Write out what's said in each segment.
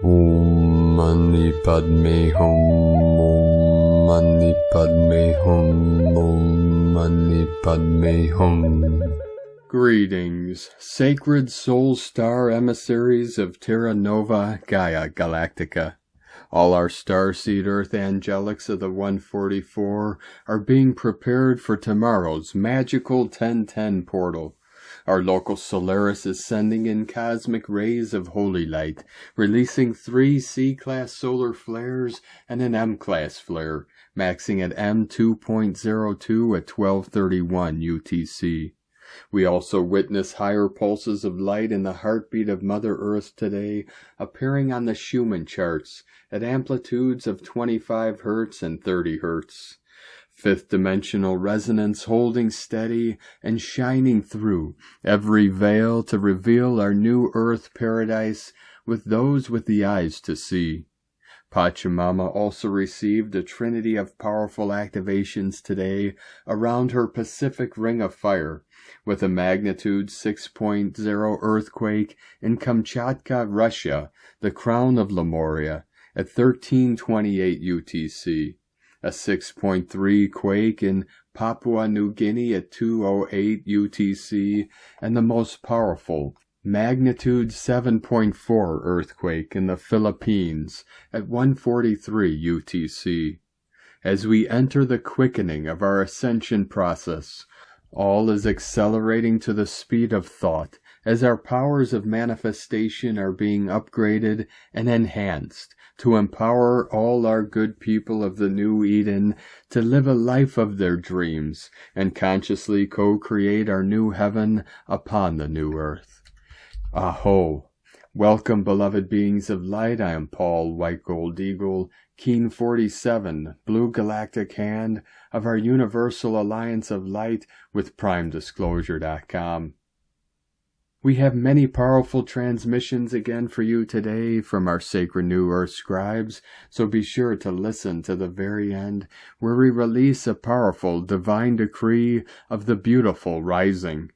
Om Mani Padme Hum, Om Mani Padme Hum, Om Mani Padme Hum. Greetings, sacred soul star emissaries of Terra Nova Gaia Galactica. All our starseed earth angelics of the 144 are being prepared for tomorrow's magical 1010 portal. Our local Solaris is sending in cosmic rays of holy light, releasing 3 C-class solar flares and an M-class flare, maxing at M2.02 at 12:31 UTC. We also witness higher pulses of light in the heartbeat of Mother Earth today, appearing on the Schumann charts at amplitudes of 25 Hz and 30 Hz. Fifth dimensional resonance holding steady and shining through every veil to reveal our new earth paradise with those with the eyes to see. Pachamama also received a trinity of powerful activations today around her Pacific Ring of Fire, with a magnitude 6.0 earthquake in Kamchatka, Russia, the crown of Lemuria, at 1328 UTC. A 6.3 quake in Papua New Guinea at 208 UTC, and the most powerful magnitude 7.4 earthquake in the Philippines at 143 UTC. As we enter the quickening of our ascension process, all is accelerating to the speed of thought, as our powers of manifestation are being upgraded and enhanced to empower all our good people of the New Eden to live a life of their dreams and consciously co-create our new heaven upon the new earth. A'ho! Welcome, beloved beings of light. I am Paul, White Gold Eagle, Keen 47, Blue Galactic Hand of our Universal Alliance of Light with PrimeDisclosure.com. We have many powerful transmissions again for you today from our Sacred New Earth scribes, so be sure to listen to the very end, where we release a powerful divine decree of the beautiful rising.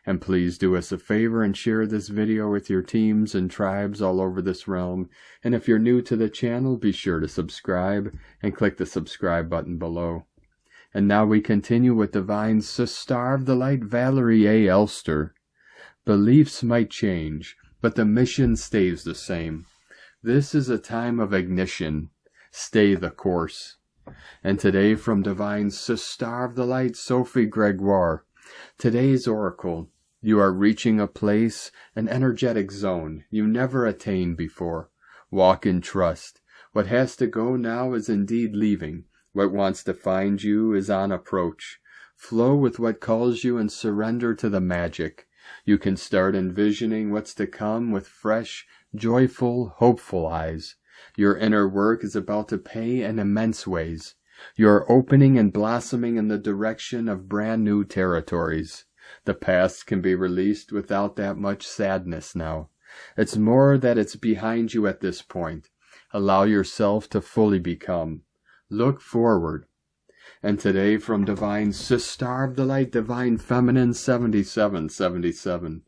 And please do us a favor and share this video with your teams and tribes all over this realm. And if you're new to the channel, be sure to subscribe and click the subscribe button below. And now we continue with Divine Sister of the Light Valerie A. Elster. Beliefs might change, but the mission stays the same. This is a time of ignition. Stay the course. And today from Divine Sister of the Light, Sophie Gregoire. Today's oracle: you are reaching a place, an energetic zone you never attained before. Walk in trust. What has to go now is indeed leaving. What wants to find you is on approach. Flow with what calls you and surrender to the magic. You can start envisioning what's to come with fresh, joyful, hopeful eyes. Your inner work is about to pay in immense ways. You're opening and blossoming in the direction of brand new territories. The past can be released without that much sadness now. It's more that it's behind you at this point. Allow yourself to fully become. Look forward. And today from Divine Sister of the Light, Divine Feminine 7777.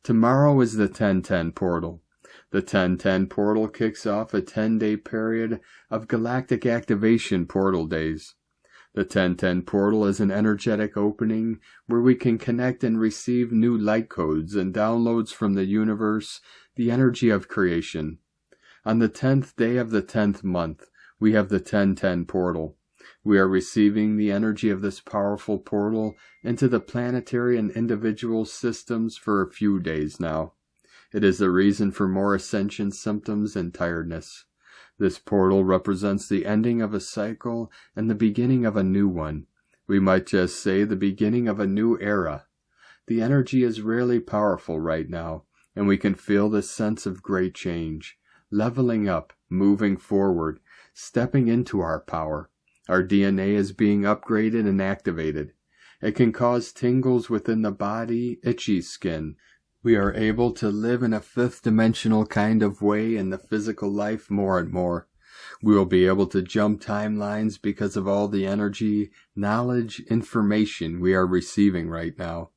Tomorrow is the 1010 portal. The 1010 portal kicks off a 10-day period of galactic activation portal days. The 1010 portal is an energetic opening where we can connect and receive new light codes and downloads from the universe, the energy of creation. On the 10th day of the 10th month, we have the 1010 portal. We are receiving the energy of this powerful portal into the planetary and individual systems for a few days now. It is the reason for more ascension symptoms and tiredness. This portal represents the ending of a cycle and the beginning of a new one. We might just say the beginning of a new era. The energy is really powerful right now, and we can feel this sense of great change, leveling up, moving forward, stepping into our power. Our DNA is being upgraded and activated. It can cause tingles within the body, itchy skin. We are able to live in a fifth-dimensional kind of way in the physical life more and more. We will be able to jump timelines because of all the energy, knowledge, information we are receiving right now.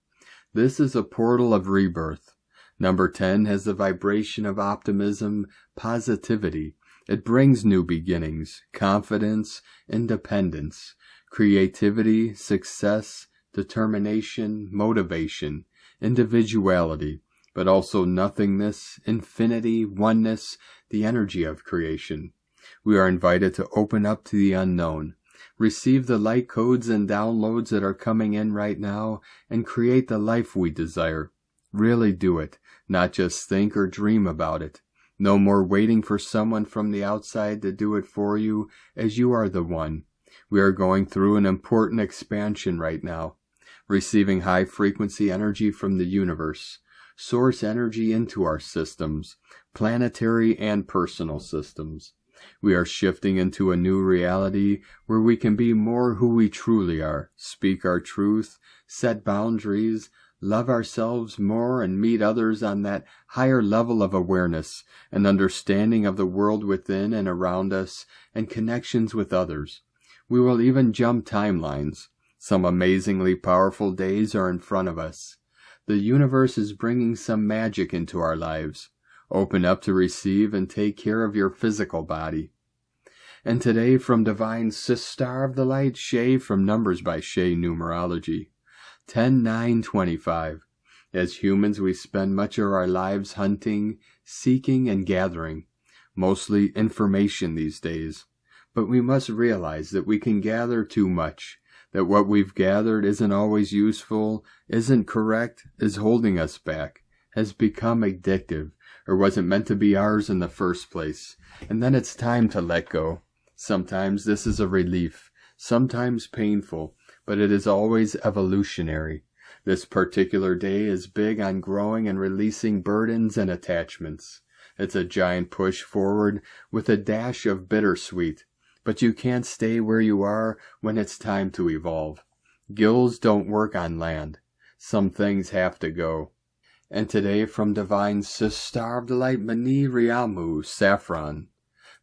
This is a portal of rebirth. Number 10 has the vibration of optimism, positivity. It brings new beginnings, confidence, independence, creativity, success, determination, motivation, individuality, but also nothingness, infinity, oneness, the energy of creation. We are invited to open up to the unknown, receive the light codes and downloads that are coming in right now, and create the life we desire. Really do it, not just think or dream about it. No more waiting for someone from the outside to do it for you, as you are the one. We are going through an important expansion right now, receiving high-frequency energy from the universe, source energy into our systems, planetary and personal systems. We are shifting into a new reality where we can be more who we truly are, speak our truth, set boundaries, love ourselves more, and meet others on that higher level of awareness and understanding of the world within and around us and connections with others. We will even jump timelines. Some amazingly powerful days are in front of us. The universe is bringing some magic into our lives. Open up to receive and take care of your physical body. And today from Divine Star of the Light, Shay from Numbers by Shay Numerology. 10-9-25. As humans, we spend much of our lives hunting, seeking, and gathering. Mostly information these days. But we must realize that we can gather too much. That what we've gathered isn't always useful, isn't correct, is holding us back, has become addictive, or wasn't meant to be ours in the first place. And then it's time to let go. Sometimes this is a relief, sometimes painful, but it is always evolutionary. This particular day is big on growing and releasing burdens and attachments. It's a giant push forward with a dash of bittersweet. But you can't stay where you are when it's time to evolve. Gills don't work on land. Some things have to go. And today from Divine Star of the Light, Mani Riamu, Saffron,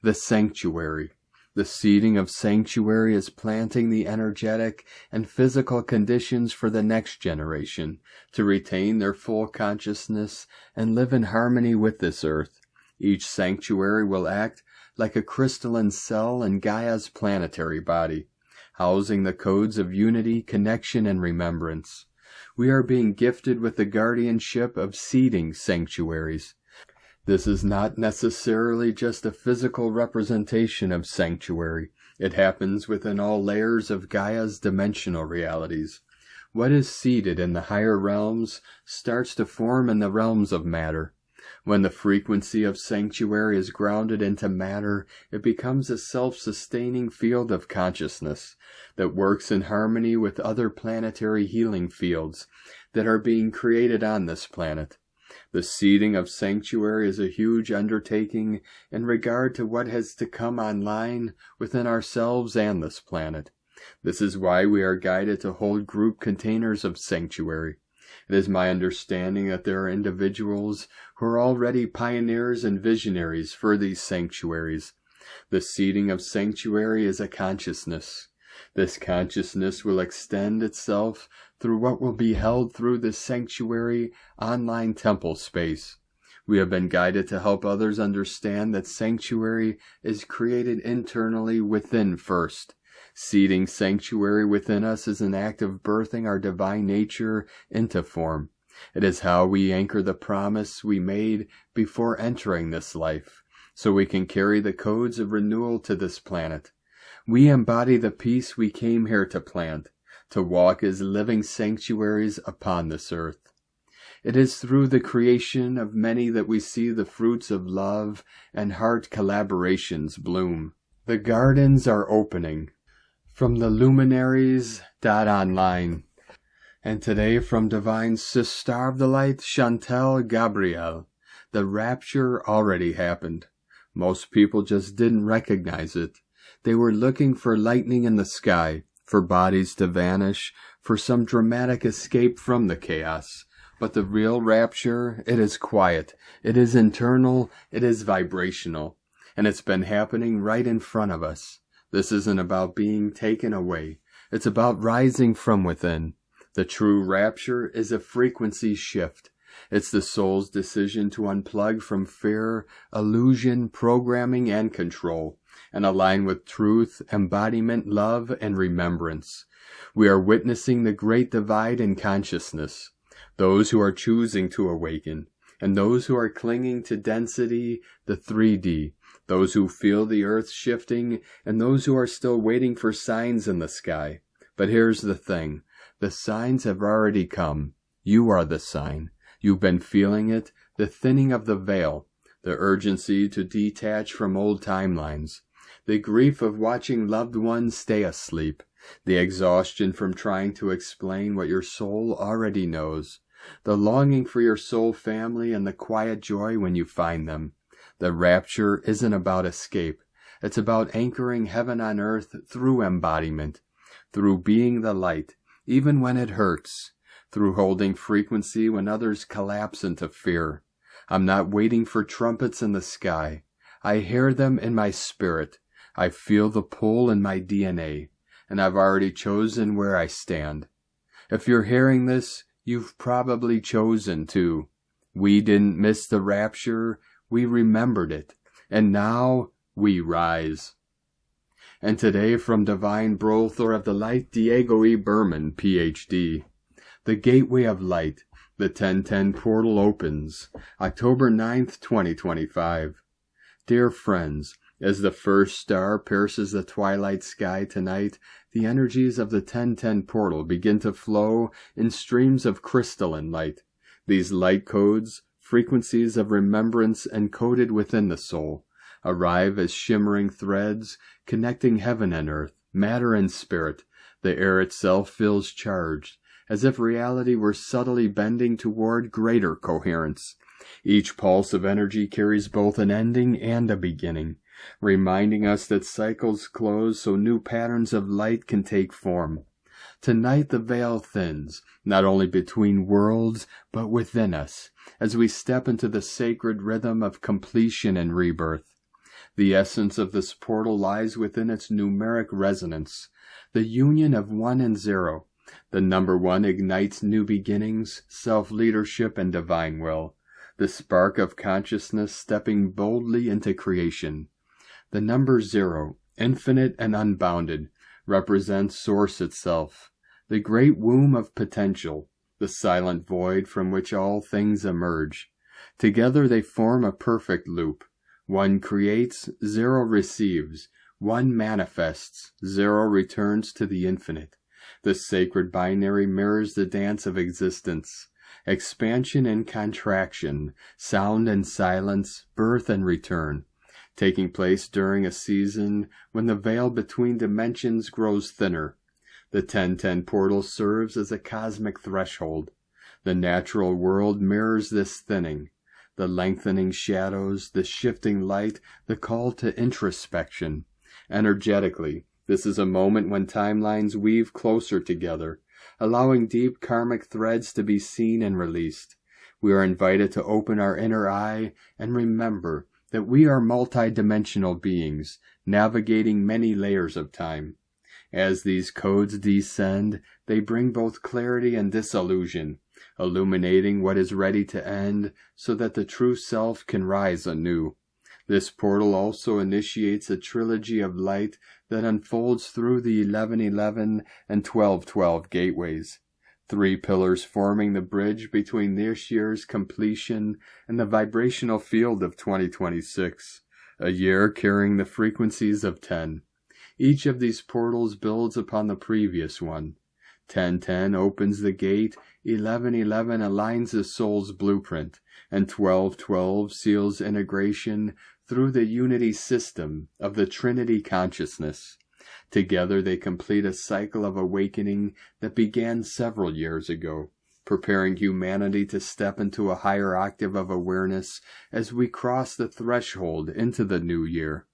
the sanctuary. The seeding of sanctuary is planting the energetic and physical conditions for the next generation to retain their full consciousness and live in harmony with this earth. Each sanctuary will act like a crystalline cell in Gaia's planetary body, housing the codes of unity, connection, and remembrance. We are being gifted with the guardianship of seeding sanctuaries. This is not necessarily just a physical representation of sanctuary. It happens within all layers of Gaia's dimensional realities. What is seeded in the higher realms starts to form in the realms of matter. When the frequency of sanctuary is grounded into matter, it becomes a self-sustaining field of consciousness that works in harmony with other planetary healing fields that are being created on this planet. The seeding of sanctuary is a huge undertaking in regard to what has to come online within ourselves and this planet. This is why we are guided to hold group containers of sanctuary. It is my understanding that there are individuals who are already pioneers and visionaries for these sanctuaries. The seeding of sanctuary is a consciousness. This consciousness will extend itself through what will be held through this sanctuary online temple space. We have been guided to help others understand that sanctuary is created internally within first. Seeding sanctuary within us is an act of birthing our divine nature into form. It is how we anchor the promise we made before entering this life, so we can carry the codes of renewal to this planet. We embody the peace we came here to plant, to walk as living sanctuaries upon this earth. It is through the creation of many that we see the fruits of love and heart collaborations bloom. The gardens are opening. From the luminaries .online. And today from Divine Star of the Light, Chantel Gabrielle. The rapture already happened. Most people just didn't recognize it. They were looking for lightning in the sky, for bodies to vanish, for some dramatic escape from the chaos. But the real rapture, it is quiet, it is internal, it is vibrational. And it's been happening right in front of us. This isn't about being taken away. It's about rising from within. The true rapture is a frequency shift, It's the soul's decision to unplug from fear, illusion, programming, and control, and align with truth, embodiment, love, and remembrance. We are witnessing the great divide in consciousness. Those who are choosing to awaken, and those who are clinging to density, the 3D, those who feel the earth shifting, and those who are still waiting for signs in the sky. But here's the thing. The signs have already come. You are the sign. You've been feeling it, the thinning of the veil, the urgency to detach from old timelines, the grief of watching loved ones stay asleep, the exhaustion from trying to explain what your soul already knows, the longing for your soul family and the quiet joy when you find them. The rapture isn't about escape. It's about anchoring heaven on earth through embodiment, through being the light, even when it hurts, through holding frequency when others collapse into fear. I'm not waiting for trumpets in the sky. I hear them in my spirit. I feel the pull in my DNA, and I've already chosen where I stand. If you're hearing this, you've probably chosen too. We didn't miss the rapture, we remembered it, and now we rise. And today from Divine Brother of the Light, Diego E. Berman, Ph.D. The Gateway of Light, the 1010 portal opens, October 9th, 2025. Dear friends, as the first star pierces the twilight sky tonight, the energies of the 1010 portal begin to flow in streams of crystalline light. These light codes, frequencies of remembrance encoded within the soul, arrive as shimmering threads connecting heaven and earth, matter and spirit. The air itself feels charged, as if reality were subtly bending toward greater coherence. Each pulse of energy carries both an ending and a beginning, reminding us that cycles close so new patterns of light can take form. Tonight the veil thins, not only between worlds, but within us, as we step into the sacred rhythm of completion and rebirth. The essence of this portal lies within its numeric resonance, the union of 1 and 0. The number 1 ignites new beginnings, self-leadership, and divine will, the spark of consciousness stepping boldly into creation. The number 0, infinite and unbounded, represents Source itself, the great womb of potential, the silent void from which all things emerge. Together they form a perfect loop. 1 creates, 0 receives. 1 manifests, 0 returns to the infinite. The sacred binary mirrors the dance of existence. Expansion and contraction, sound and silence, birth and return, taking place during a season when the veil between dimensions grows thinner. The 1010 portal serves as a cosmic threshold. The natural world mirrors this thinning. The lengthening shadows, the shifting light, the call to introspection. Energetically, this is a moment when timelines weave closer together, allowing deep karmic threads to be seen and released. We are invited to open our inner eye and remember that we are multidimensional beings, navigating many layers of time. As these codes descend, they bring both clarity and disillusion, illuminating what is ready to end so that the true self can rise anew. This portal also initiates a trilogy of light that unfolds through the 1111 and 1212 gateways, 3 pillars forming the bridge between this year's completion and the vibrational field of 2026, a year carrying the frequencies of 10. Each of these portals builds upon the previous one. 1010 opens the gate, 1111 aligns the soul's blueprint, and 1212 seals integration through the unity system of the Trinity consciousness. Together they complete a cycle of awakening that began several years ago, preparing humanity to step into a higher octave of awareness as we cross the threshold into the new year.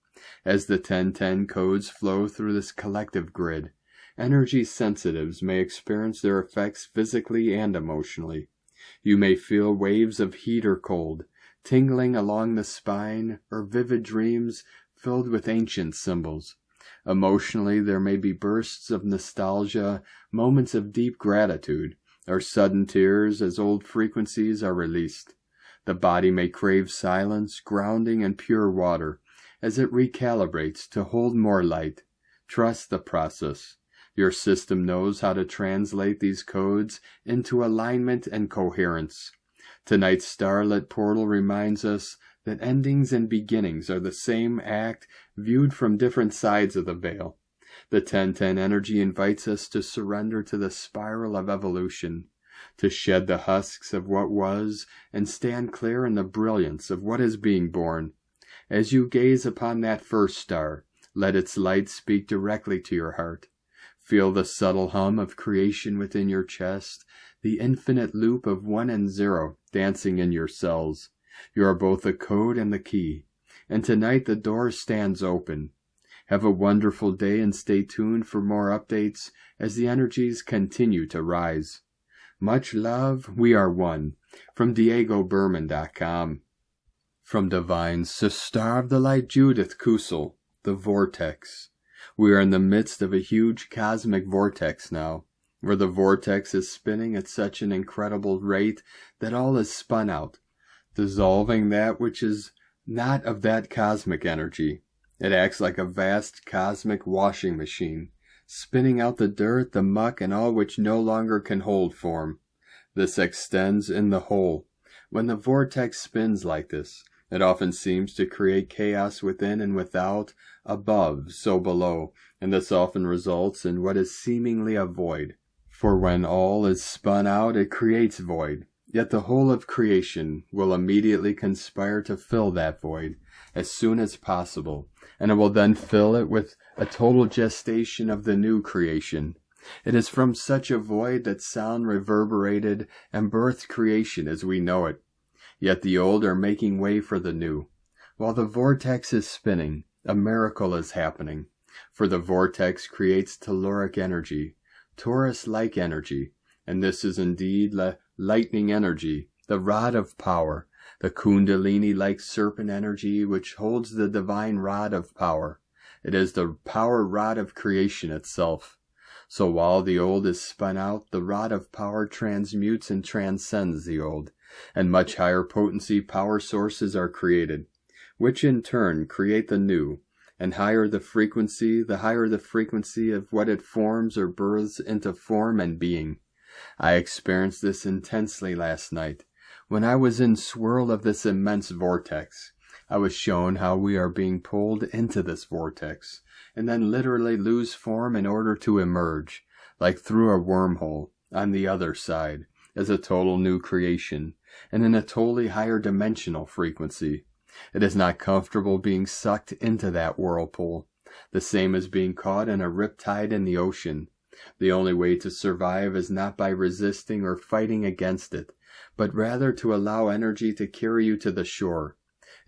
As the 1010 codes flow through this collective grid, energy sensitives may experience their effects physically and emotionally. You may feel waves of heat or cold, tingling along the spine, or vivid dreams filled with ancient symbols. Emotionally, there may be bursts of nostalgia, moments of deep gratitude, or sudden tears as old frequencies are released. The body may crave silence, grounding, and pure water as it recalibrates to hold more light. Trust the process. Your system knows how to translate these codes into alignment and coherence. Tonight's starlit portal reminds us that endings and beginnings are the same act viewed from different sides of the veil. The 1010 energy invites us to surrender to the spiral of evolution, to shed the husks of what was and stand clear in the brilliance of what is being born. As you gaze upon that first star, let its light speak directly to your heart. Feel the subtle hum of creation within your chest, the infinite loop of 1 and 0 dancing in your cells. You are both the code and the key, and tonight the door stands open. Have a wonderful day and stay tuned for more updates as the energies continue to rise. Much love, we are one. From DiegoBerman.com. From Divine Sister of the Light Judith Kusel, the Vortex. We are in the midst of a huge cosmic vortex now, where the vortex is spinning at such an incredible rate that all is spun out, dissolving that which is not of that cosmic energy. It acts like a vast cosmic washing machine, spinning out the dirt, the muck, and all which no longer can hold form. This extends in the whole. When the vortex spins like this, it often seems to create chaos within and without, above, so below, and this often results in what is seemingly a void. For when all is spun out, it creates void. Yet the whole of creation will immediately conspire to fill that void as soon as possible, and it will then fill it with a total gestation of the new creation. It is from such a void that sound reverberated and birthed creation as we know it. Yet the old are making way for the new. While the vortex is spinning, a miracle is happening, for the vortex creates telluric energy, Taurus-like energy, and this is indeed lightning energy, the rod of power, the kundalini-like serpent energy which holds the divine rod of power. It is the power rod of creation itself. So while the old is spun out, the rod of power transmutes and transcends the old, and much higher potency power sources are created, which in turn create the new, and the higher the frequency of what it forms or births into form and being. I experienced this intensely last night. When I was in swirl of this immense vortex, I was shown how we are being pulled into this vortex, and then literally lose form in order to emerge, like through a wormhole, on the other side, as a total new creation, and in a totally higher dimensional frequency. It is not comfortable being sucked into that whirlpool, the same as being caught in a riptide in the ocean. The only way to survive is not by resisting or fighting against it, but rather to allow energy to carry you to the shore.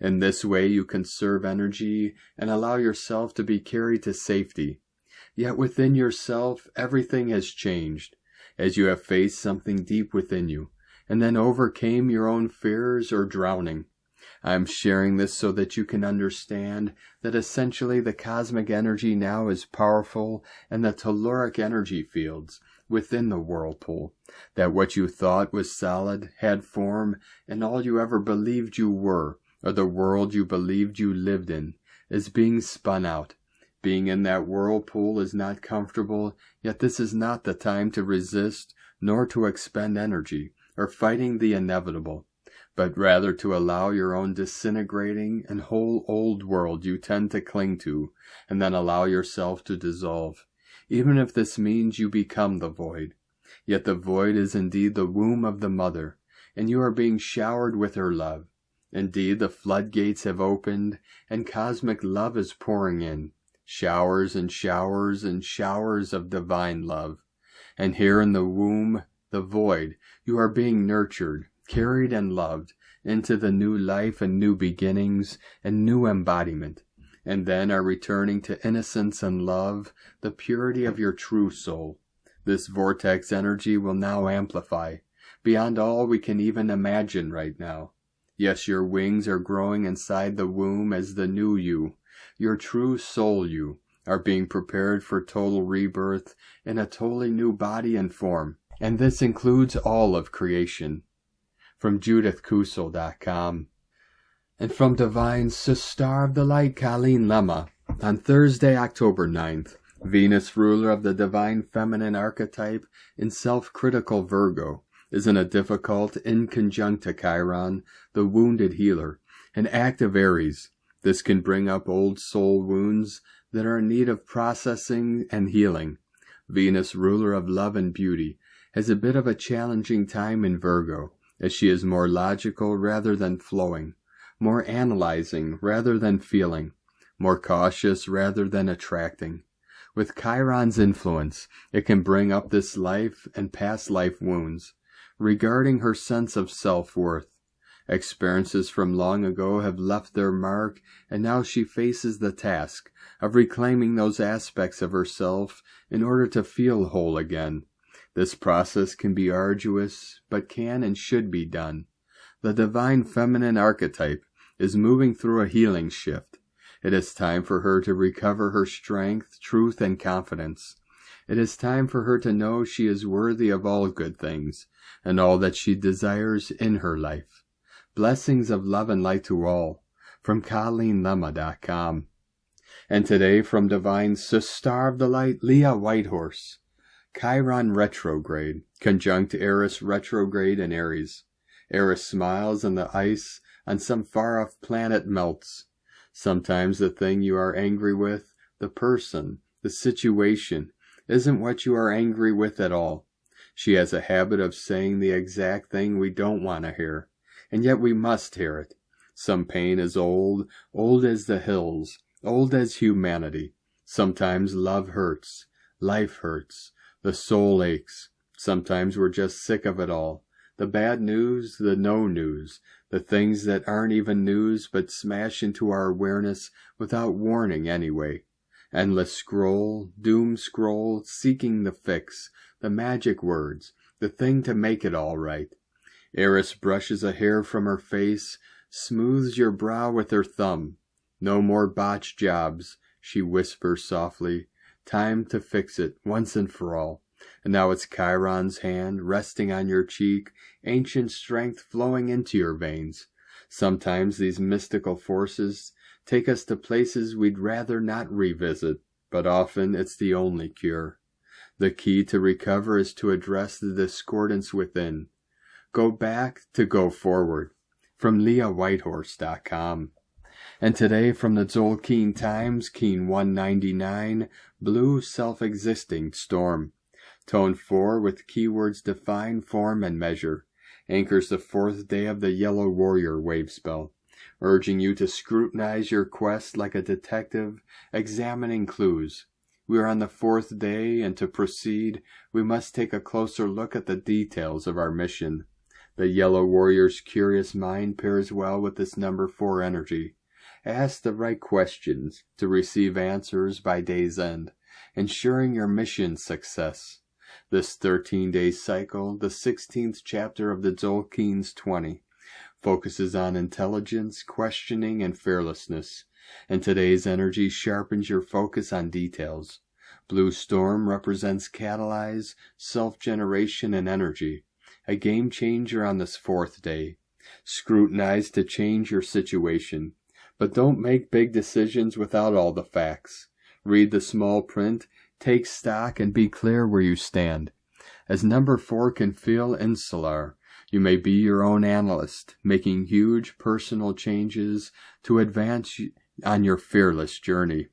In this way you conserve energy and allow yourself to be carried to safety. Yet within yourself everything has changed, as you have faced something deep within you, and then overcame your own fears or drowning. I am sharing this so that you can understand that essentially the cosmic energy now is powerful in the telluric energy fields within the whirlpool, that what you thought was solid, had form, and all you ever believed you were, or the world you believed you lived in, is being spun out. Being in that whirlpool is not comfortable, yet this is not the time to resist, nor to expend energy, or fighting the inevitable, but rather to allow your own disintegrating and whole old world you tend to cling to, and then allow yourself to dissolve, even if this means you become the void. Yet the void is indeed the womb of the mother, and you are being showered with her love. Indeed, the floodgates have opened, and cosmic love is pouring in, showers and showers and showers of divine love. And here in the womb, the void, you are being nurtured, carried and loved into the new life and new beginnings and new embodiment, and then are returning to innocence and love, the purity of your true soul. This vortex energy will now amplify, beyond all we can even imagine right now. Yes, your wings are growing inside the womb as the new you, your true soul you, are being prepared for total rebirth in a totally new body and form. and this includes all of creation. From JudithKusel.com. And from Divine Star of the Light, Colleen Lemma, on Thursday, October 9th, Venus, ruler of the divine feminine archetype in self-critical Virgo, is in a difficult inconjunct to Chiron, the wounded healer, an active Aries. This can bring up old soul wounds that are in need of processing and healing. Venus, ruler of love and beauty, has a bit of a challenging time in Virgo, as she is more logical rather than flowing, more analyzing rather than feeling, more cautious rather than attracting. With Chiron's influence, it can bring up this life and past life wounds, regarding her sense of self-worth. Experiences from long ago have left their mark, and now she faces the task of reclaiming those aspects of herself in order to feel whole again. This process can be arduous, but can and should be done. The divine feminine archetype is moving through a healing shift. It is time for her to recover her strength, truth, and confidence. It is time for her to know she is worthy of all good things, and all that she desires in her life. Blessings of love and light to all, from ColleenLemma.com. And today from Divine Star of the Light, Leah Whitehorse. Chiron retrograde, conjunct Eris retrograde in Aries. Eris smiles and the ice on some far-off planet melts. Sometimes the thing you are angry with, the person, the situation, isn't what you are angry with at all. She has a habit of saying the exact thing we don't want to hear, and yet we must hear it. Some pain is old, old as the hills, old as humanity. Sometimes love hurts, life hurts, the soul aches. Sometimes we're just sick of it all. The bad news, the no news, the things that aren't even news but smash into our awareness without warning anyway. Endless scroll, doom scroll, seeking the fix, the magic words, the thing to make it all right. Eris brushes a hair from her face, smooths your brow with her thumb. No more botched jobs, she whispers softly. Time to fix it, once and for all. And now it's Chiron's hand resting on your cheek, ancient strength flowing into your veins. Sometimes these mystical forces take us to places we'd rather not revisit, but often it's the only cure. The key to recover is to address the discordance within. Go back to go forward. From LeahWhitehorse.com. And today from the Tzolk'in Times, Keen 199, Blue Self-Existing Storm. Tone 4 with keywords define, form, and measure. Anchors the 4th day of the Yellow Warrior wave spell, urging you to scrutinize your quest like a detective, examining clues. We are on the 4th day, and to proceed, we must take a closer look at the details of our mission. The Yellow Warrior's curious mind pairs well with this number 4 energy. Ask the right questions to receive answers by day's end, ensuring your mission's success. This 13-day cycle, the 16th chapter of the Tzolk'in's 20, focuses on intelligence, questioning, and fearlessness, and today's energy sharpens your focus on details. Blue Storm represents catalyze, self-generation, and energy, a game changer on this 4th day. Scrutinize to change your situation, but don't make big decisions without all the facts. Read the small print, take stock, and be clear where you stand. As number 4 can feel insular, you may be your own analyst, making huge personal changes to advance on your fearless journey.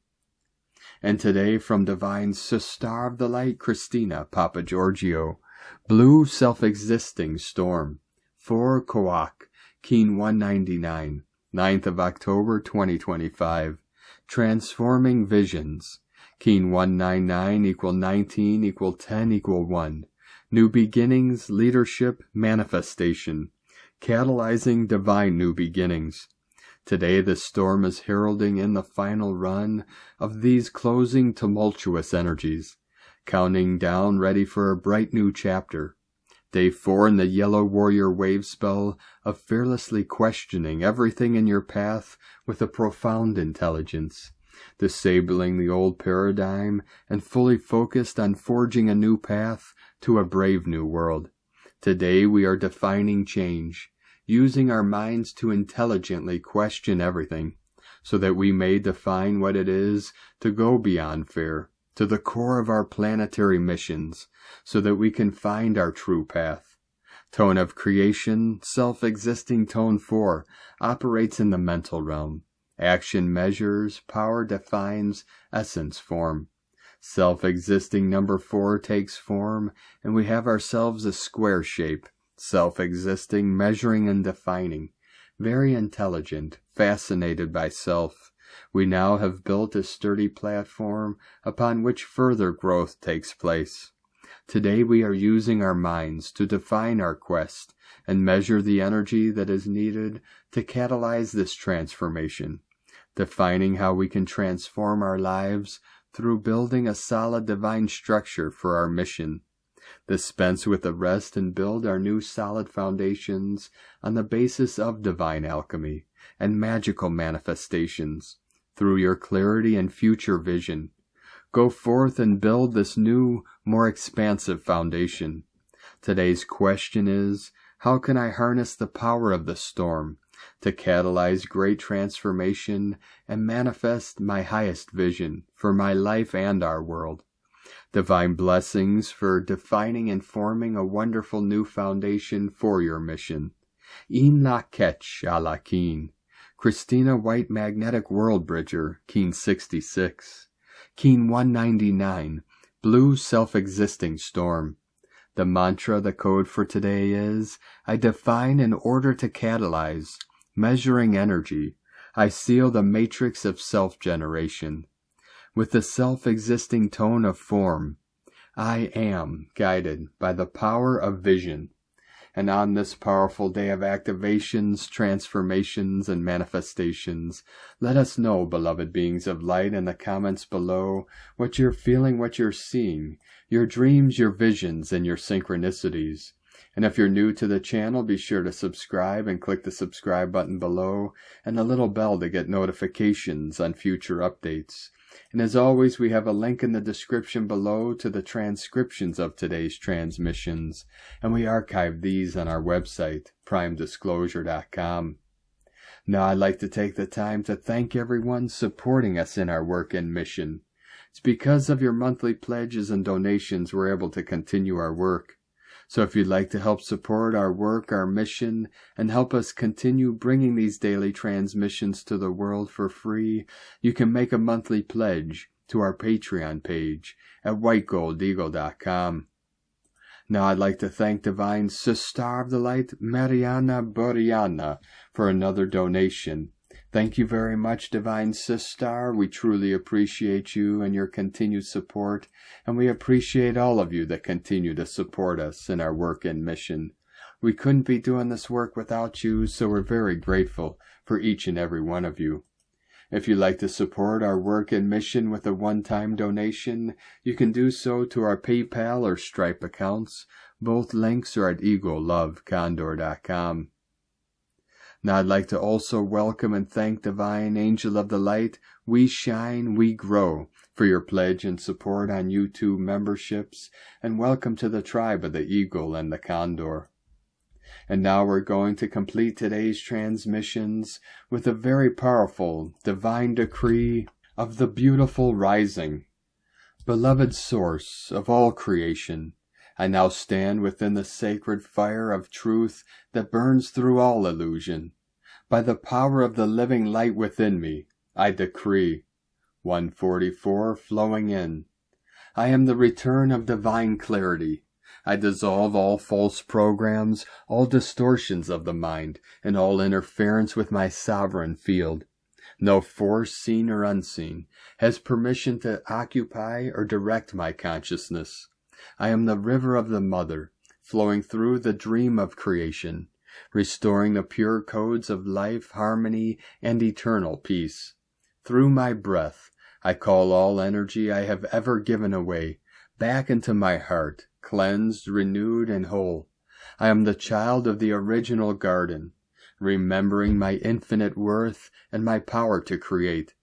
And today from Divine Star of the Light, Christina Papa Giorgio, Blue Self-Existing Storm, 4 Coac, Keen 199, 9th of October 2025, Transforming Visions, Keen 199 equal 19 equal 10 equal 1, New Beginnings, Leadership, Manifestation, Catalyzing Divine New Beginnings. Today the storm is heralding in the final run of these closing tumultuous energies, counting down ready for a bright new chapter. Day 4 in the Yellow Warrior wave spell of fearlessly questioning everything in your path with a profound intelligence. disabling the old paradigm and fully focused on forging a new path to a brave new world. Today we are defining change, using our minds to intelligently question everything, so that we may define what it is to go beyond fear, to the core of our planetary missions, so that we can find our true path. Tone of creation, self-existing tone 4, operates in the mental realm. Action measures, power defines, essence form. Self-existing number 4 takes form, and we have ourselves a square shape, self-existing, measuring and defining. Very intelligent, fascinated by self. We now have built a sturdy platform upon which further growth takes place. Today we are using our minds to define our quest and measure the energy that is needed to catalyze this transformation, defining how we can transform our lives through building a solid divine structure for our mission. Dispense with the rest and build our new solid foundations on the basis of divine alchemy and magical manifestations through your clarity and future vision. Go forth and build this new, more expansive foundation. Today's question is, how can I harness the power of the storm to catalyze great transformation and manifest my highest vision for my life and our world? Divine blessings for defining and forming a wonderful new foundation for your mission. In la ketch a la keen. Christina White Magnetic World Bridger, Keen 66. Keen 199, Blue Self-Existing Storm. The mantra, the code for today is, I define in order to catalyze, measuring energy. I seal the matrix of self-generation. With the self-existing tone of form, I am guided by the power of vision. And on this powerful day of activations, transformations, and manifestations, let us know, beloved beings of light, in the comments below, what you're feeling, what you're seeing, your dreams, your visions, and your synchronicities. And if you're new to the channel, be sure to subscribe and click the subscribe button below and the little bell to get notifications on future updates. And as always, we have a link in the description below to the transcriptions of today's transmissions, and we archive these on our website, primedisclosure.com. Now I'd like to take the time to thank everyone supporting us in our work and mission. It's because of your monthly pledges and donations we're able to continue our work. So if you'd like to help support our work, our mission, and help us continue bringing these daily transmissions to the world for free, you can make a monthly pledge to our Patreon page at whitegoldeagle.com. Now I'd like to thank Divine Sister of the Light, Mariana Boriana, for another donation. Thank you very much, Divine Sister. We truly appreciate you and your continued support, and we appreciate all of you that continue to support us in our work and mission. We couldn't be doing this work without you, so we're very grateful for each and every one of you. If you'd like to support our work and mission with a one-time donation, you can do so to our PayPal or Stripe accounts. Both links are at egolovecondor.com. Now I'd like to also welcome and thank Divine Angel of the Light, We Shine, We Grow, for your pledge and support on YouTube memberships, and welcome to the tribe of the Eagle and the Condor. And now we're going to complete today's transmissions with a very powerful divine decree of the beautiful rising. Beloved source of all creation, I now stand within the sacred fire of truth that burns through all illusion. By the power of the living light within me, I decree, 144 flowing in. I am the return of divine clarity. I dissolve all false programs, all distortions of the mind, and all interference with my sovereign field. No force, seen or unseen, has permission to occupy or direct my consciousness. I am the river of the Mother, flowing through the dream of creation, restoring the pure codes of life, harmony, and eternal peace. Through my breath, I call all energy I have ever given away back into my heart, cleansed, renewed, and whole. I am the child of the original garden, remembering my infinite worth and my power to create.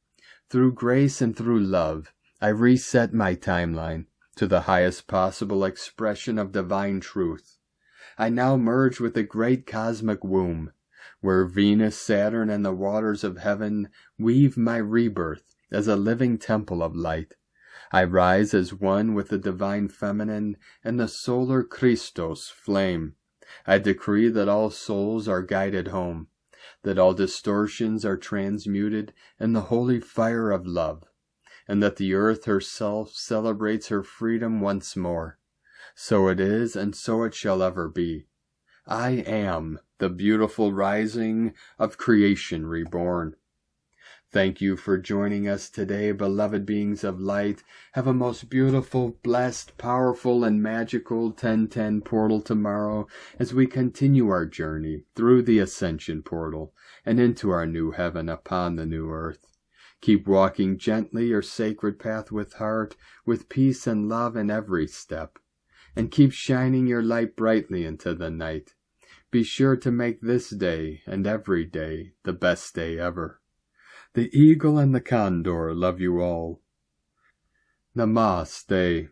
Through grace and through love, I reset my timeline to the highest possible expression of divine truth. I now merge with the great cosmic womb, where Venus, Saturn, and the waters of heaven weave my rebirth as a living temple of light. I rise as one with the divine feminine and the solar Christos flame. I decree that all souls are guided home, that all distortions are transmuted in the holy fire of love, and that the earth herself celebrates her freedom once more. So it is, and so it shall ever be. I am the beautiful rising of creation reborn. Thank you for joining us today, beloved beings of light. Have a most beautiful, blessed, powerful, and magical 1010 portal tomorrow as we continue our journey through the ascension portal and into our new heaven upon the new earth. Keep walking gently your sacred path with heart, with peace and love in every step, and keep shining your light brightly into the night. Be sure to make this day and every day the best day ever. The eagle and the condor love you all. Namaste.